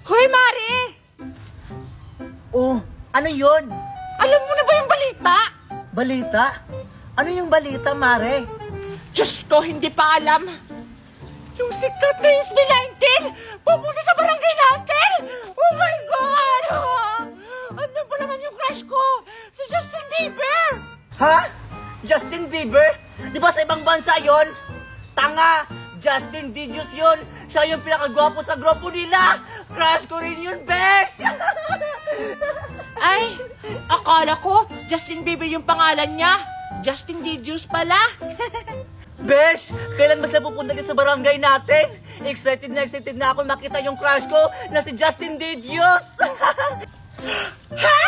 Hoy, Mare! Oh, ano yon? Alam mo na ba yung balita? Balita? Ano yung balita, Mare? Diyos ko, hindi pa alam. Yung sikat na SB19 pupunta sa barangay natin! Oh my God! Ano ba naman yung crush ko? Si Justin Bieber! Ha? Justin Bieber? Di ba sa ibang bansa yon? Tanga! Justin Didius yun! Siya yung pinakagwapo sa grupo nila! Crush ko rin yun, besh! Ay, akala ko Justin Bieber yung pangalan niya. Justin Didius pala. Besh! Kailan ba sila pupunta sa barangay natin? Excited na ako makita yung crush ko na si Justin Didius! Ha?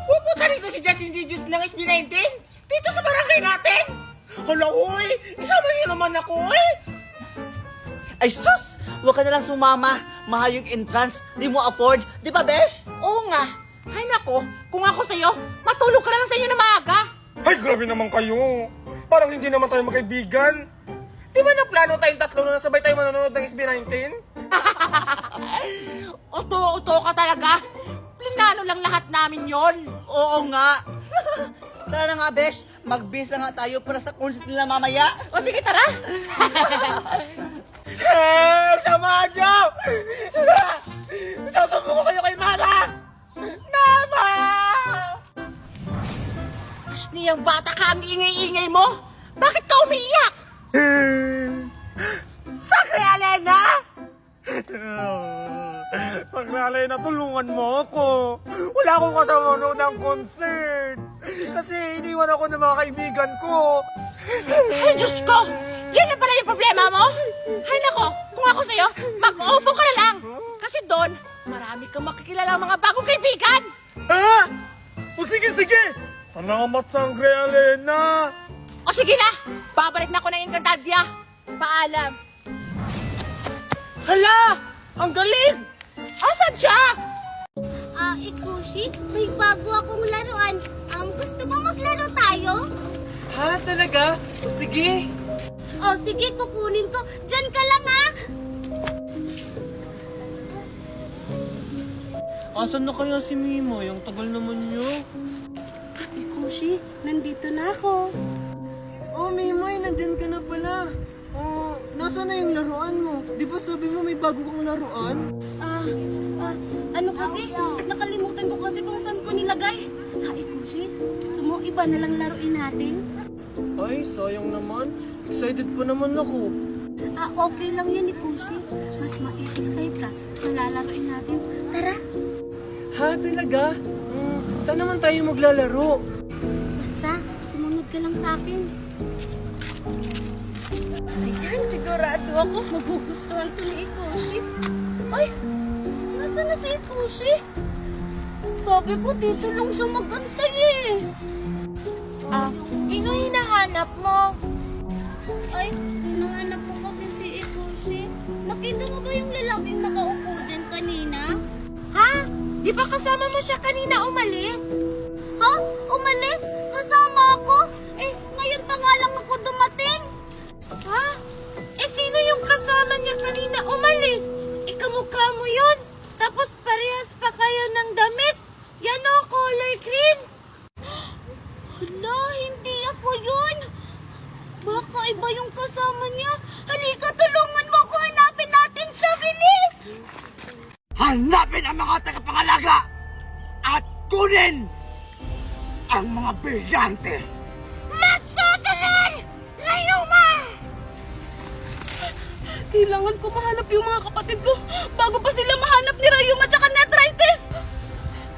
Pupunta rito si Justin Didius ng SB19? Dito sa barangay natin? Hala, uy! Isama niyo naman ako, eh! Ay sus! Huwag ka na lang sumama. Mahal yung entrance. Di mo afford. Di ba, besh? Oo nga. Ay nako, kung ako sa'yo, matulog ka na lang sa inyo na maaga. Ay, grabe naman kayo. Parang hindi naman tayo magkaibigan. Di ba naplano tayong tatlo na sabay tayo manonood ng SB19? Uto ka talaga. Plinano lang lahat namin yon. Oo nga. Tara na nga, besh. Mag-bis na nga tayo para sa concert nila mamaya. O sige, tara. Samahan niyo! Sasama ko kayo kay Mama! Mama! Ashley, ang bata ka, ang ingay-ingay mo. Bakit ka umiiyak? Sakre, Alena! Sagralena, tulungan mo ako. Wala akong kasama noon ng concert. Kasi iniwan ako ng mga kaibigan ko. Ay, Diyos ko! Yan na pala yung problema mo? Ay, nako, kung ako sa'yo, mag-OFO ka na lang. Kasi doon, marami kang makikilala mga bagong kaibigan. Ha? O sige, sige. Salamat, Sangre Alena. O sige na, babalik na ako ng Encantadia. Paalam. Hala! Ang galing! Asan siya? Ikushi, may bago akong laruan. Gusto mo maglaro tayo? Ha? Talaga? O sige. Sige, kukunin ko. Diyan ka lang, ha? Asan na kaya si Mimo? Yung tagal naman niyo. Ikushi, nandito na ako. Oh, Mimoy, nandyan ka na pala. Oh, nasaan na yung laruan mo? Di ba sabi mo may bago kang laruan? Ano kasi? Nakalimutan ko kasi kung saan ko nilagay. Ikushi, gusto mo iba na lang laruin natin? Ay, sayang naman. Excited pa naman ako. Okay lang yan, Ikushi. Mas ma-excite ka sa lalaruin natin. Tara, Ha, talaga? Saan naman tayo maglalaro? basta sumunod ka lang sa akin. Ayan, sigurado ako magugustuhan to ni Ikushi. Ay, nasaan na si Ikushi? Sabi ko dito lang siya magantay eh. Sino hinahanap mo? Ay, nanganap ko kasi si Ikushi. Nakita mo ba yung lalaking nakaupo dyan kanina? Ha? Di ba kasama mo siya kanina umalis? Ha? Umalis? Kasama ako? Ngayon pa nga lang ako dumating. Ha? Sino yung kasama niya kanina umalis? Ikamukha mo yun? Tapos parehas pa kayo ng damit? Yan o, color green. Hala, hindi ako yun. Baka iba yung kasama niya. Halika, tulungan mo ako. Hanapin natin siya, bilis! Hanapin ang mga tagapangalaga at kunin ang mga brilyante. Masusunod! Layo mo! Kailangan ko mahanap yung mga kapatid ko bago pa sila mahanap ni Rayuma at saka Netritis.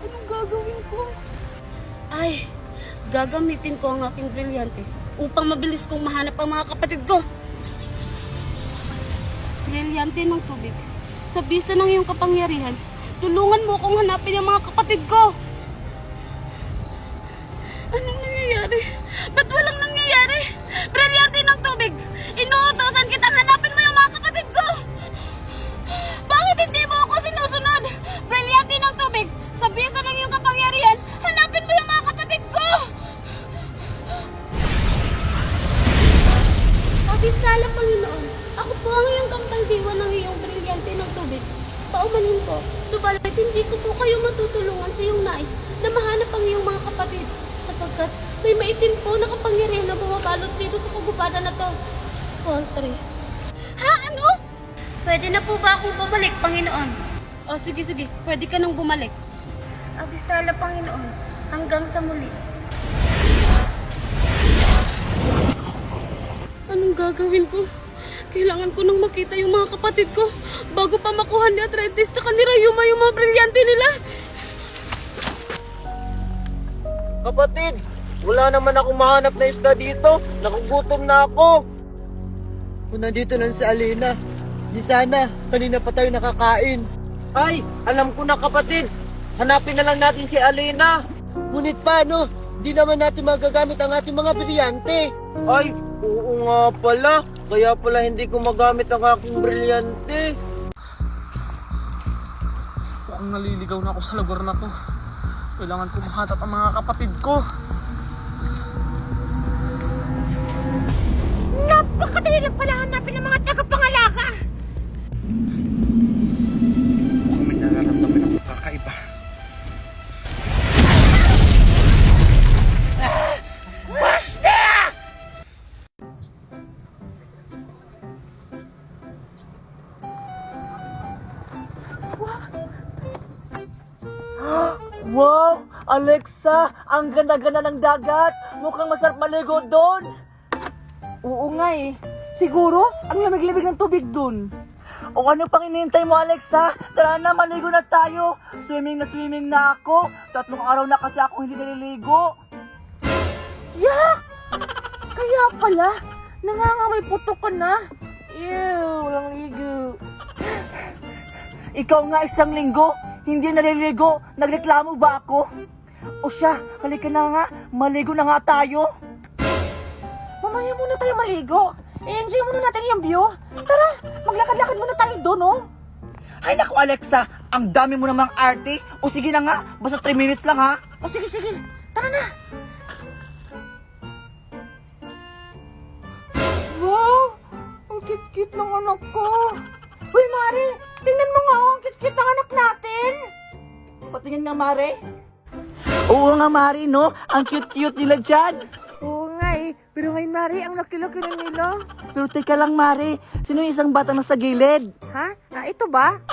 Anong gagawin ko? Ay, gagamitin ko ang aking brilyante upang mabilis kong mahanap ang mga kapatid ko. Brilyante ng tubig. Sa bisa ng iyong kapangyarihan, tulungan mo akong hanapin ang mga kapatid ko. Anong nangyayari? Ba't walang nangyayari? Brilyante ng tubig! Inuutosan kitang hanapin mo yung mga kapatid ko! Bakit hindi mo ako sinusunod? Brilyante ng tubig! Sa bisa ng iyong kapangyarihan, hanapin mo yung mga kapatid ko! Abisala, Panginoon, ako po ang iyong kambaldiwan ng iyong brilyante ng tubig. Paumanhin ko. Subalit, hindi ko po kayo matutulungan sa iyong nais na mahanap ang iyong mga kapatid. Sapagkat may maitim po na kapangyarihan na bumabalot dito sa kagubatan na to. Poultry. Ha? Ano? Pwede na po ba akong bumalik, Panginoon? O sige, pwede ka nang bumalik. Abisala, Panginoon, hanggang sa muli. Anong gagawin ko? Kailangan ko nang makita yung mga kapatid ko bago pa makuha ni Arthritis tsaka ni Rayuma yung mga brilyante nila. Kapatid, wala naman akong mahanap na isda dito. Nakugutom na ako. Kung nandito lang si Alina, di sana, kanina pa tayo nakakain. Ay, alam ko na kapatid. Hanapin na lang natin si Alina. Ngunit paano? Di naman natin magagamit ang ating mga brilyante. Ay, oo nga pala. Kaya pala hindi ko magamit ang aking brilyante. Mukhang naliligaw na ako sa lugar na to. Kailangan ko mahanap ang mga kapatid ko. Napakadali lang pala hanapin ng mga tagapangalaga. Mukhang may nararamdaman akong kakaiba. Basta! Wow! Alexa, ang ganda-ganda ng dagat. Mukhang masarap maligo doon. Oo nga eh. Siguro, ang lamig-lamig ng tubig doon. O ano pang inihintay mo, Alexa? Tara na, maligo na tayo. Swimming na ako. 3 araw na kasi ako hindi naliligo. Yak! Kaya pala, nangangamay putok ka na. Ew, walang ligo. Ikaw nga 1 linggo, hindi naliligo. Nagreklamo ba ako? O siya, halika na nga. Maligo na nga tayo. Mamaya muna tayo maligo. I-enjoy muna natin yung view. Tara, maglakad-lakad muna tayo doon, oh. Ay naku, Alexa, ang dami mo namang arte. O sige na nga, basta 3 minutes lang ha. O sige, tara na. Wow, ang cute-cute ng anak ko. Uy, Mari, tingnan mo nga, oh, ang cute-cute ng anak natin. Patingin nga, Mare. Oo nga, Mare, no? Ang cute-cute nila dyan. Oo nga eh, pero ngayon, Mari, ang laki-laki na nila. Pero teka lang, Mare. Sino yung isang batang nasa gilid? Ha? Ito ba?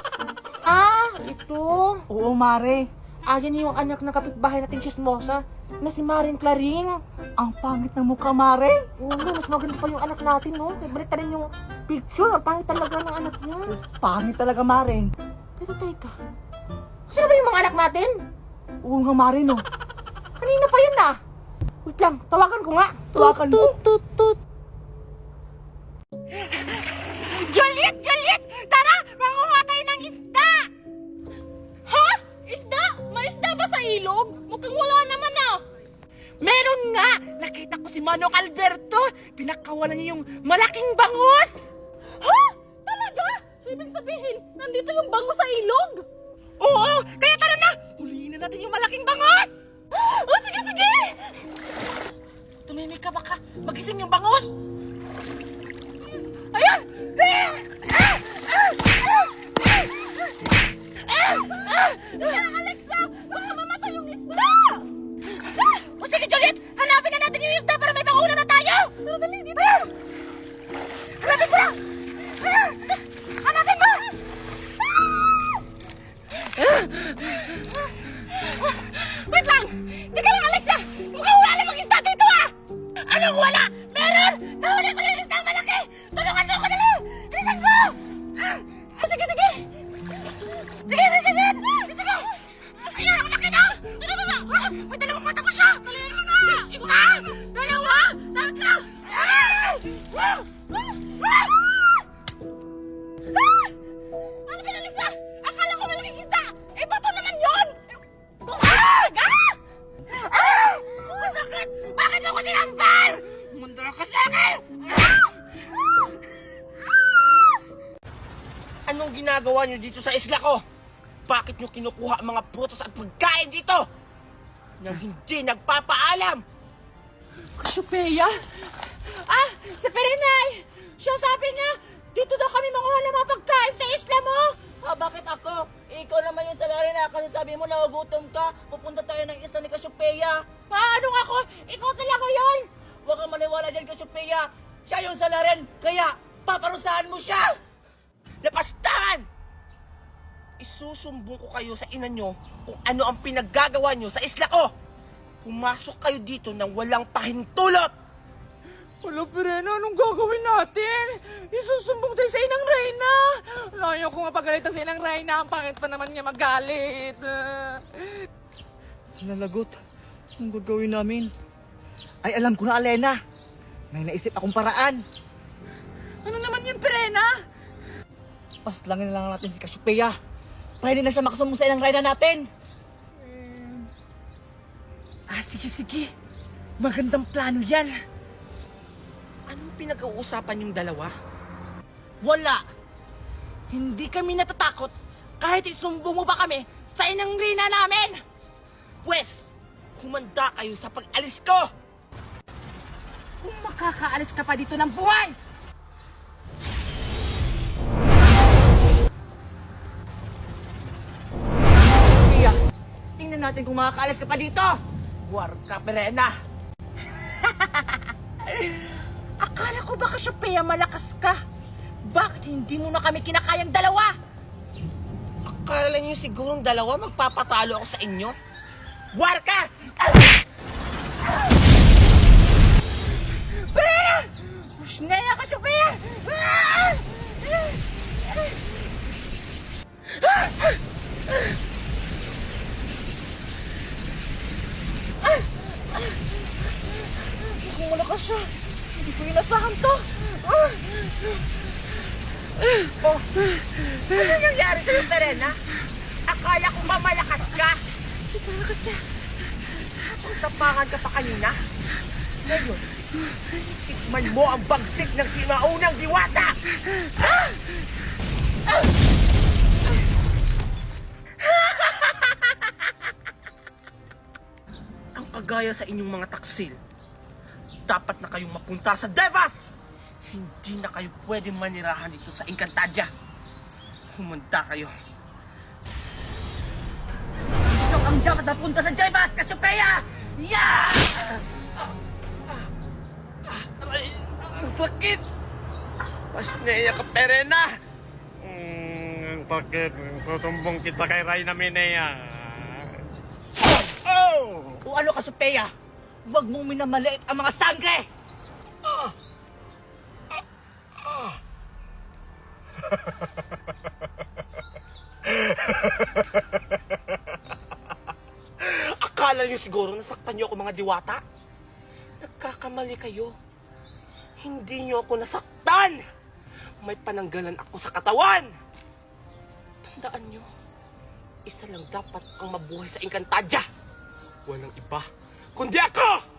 Ito. Oo, Mare. Ayan yung anak ng kapitbahay natin, Chismosa, na si Maring Claring. Ang pangit ng mukha, Mare. Oo nga, mas maganda pa yung anak natin, no? Balik rin yung picture, ang pangit talaga ng anak niya. Pangit talaga, Mare. Pero teka, sino ba yung mga anak natin? Oo nga, Mare, no? Kanina pa yun ah. Wait lang, tawagan ko nga. Tawagan mo. Tut. Juliet! Tara! Manguha tayo ng isda! Ha? Isda? May isda ba sa ilog? Mukhang wala naman ah. Meron nga! Nakita ko si Manong Alberto. Pinakawalan niya yung malaking bangus. Ha? Talaga? So, ibig sabihin, nandito yung bango sa ilog? Oo! Kaya tara na! Huliin na natin yung malaking bangus! Oh, sige! Tumimik ka baka magising yung bangus! Ayan! Alexa! Baka mamatay yung isda! O sige, Juliet! Hanapin na natin yung isda para may panguna na tayo! Pero dali dito! Hanapin mo na! Hanapin mo! Wait lang! Di ka lang, Alexa! Mukhang wala namang isda dito ah! Anong wala? Meron! Nahuli ko yung isda malaki! Tulungan mo ako dali! Bilisan mo! Sige! Sige, Juliet! Bilisan mo! Ayan, ang laki na! May 2 mata pa siya! Isa! 2! 3! Ano ba, Alexa? Akala ko malaking isda! Eh, bato naman yun! Masakit! Bakit mo ko sinampal? Mundar ka sa akin! Anong ginagawa niyo dito sa isla ko? Bakit niyo kinukuha ang mga prutas at pagkain dito? Nang hindi nagpapaalam! Kasyopeya? Si Perenay! Siya sabi niya, dito daw kami manguha ng mga pagkain sa isla mo! Bakit ako? Ikaw naman yung salari na kasi sabi mo nagugutom ka. Pupunta tayo ng isla ni Cassiopeia. Paano ako? Ikaw talaga yun! Huwag kang maniwala dyan, Cassiopeia. Siya yung salarin, kaya paparusahan mo siya. Lapastahan! Isusumbong ko kayo sa ina nyo kung ano ang pinaggagawa nyo sa isla ko! Pumasok kayo dito nang walang pahintulot! Wala, Pirena, anong gagawin natin? Isusumbong tayo sa Inang Reyna. Layo ko nga pagalitan sa Inang Reyna. Ang pangit pa naman niya magalit. Nalagot. Anong gagawin namin? Ay, alam ko na, Alena. May naisip akong paraan. Ano naman yun, Pirena? Paslangin na lang natin si Cassiopeia. Pwede na siya makasumbong sa Inang Reyna natin. Sige. Magandang plano yan. Anong pinag-uusapan yung dalawa? Wala. Hindi kami natatakot kahit isumbong mo pa kami sa Inang Reyna namin. Pwes, humanda kayo sa pag-alis ko! Kung makakaalis ka pa dito ng buhay! Pia, tingnan natin kung makakaalis ka pa dito! Warka, Pirena! Akala ko ba Cassiopeia malakas ka? Bakit hindi mo na kami kinakayang dalawa? Akala niyo sigurong dalawa magpapatalo ako sa inyo? Warka! Pirena! Push na yan, Cassiopeia! Kung malakas siya, hindi ko inasahan to. Ano nangyari sa'yo, Pirena? Akala ko ba malakas ka? Ito malakas siya. Tapangan ka pa kanina? Ngayon, tikman mo ang bagsik ng simaunang diwata! Ang kagaya sa inyong mga taksil, dapat na kayong mapunta sa Devas! Hindi na kayo pwedeng manirahan dito sa Encantadia. Humanda kayo. Ikaw ang dapat napunta sa Devas, Cassiopeia! Yeah! Aray, ang sakit! Pasneya ka, Pirena! Ang sakit. Susumbong kita kay Reyna Minea. Oh! O ano, Cassiopeia? Huwag mong minamaliit ang mga sangre! Akala niyo siguro nasaktan niyo ako mga diwata? Nagkakamali kayo. Hindi niyo ako nasaktan! May pananggalan ako sa katawan! Tandaan niyo, isa lang dapat ang mabuhay sa Encantadia. Walang iba, kundi ako!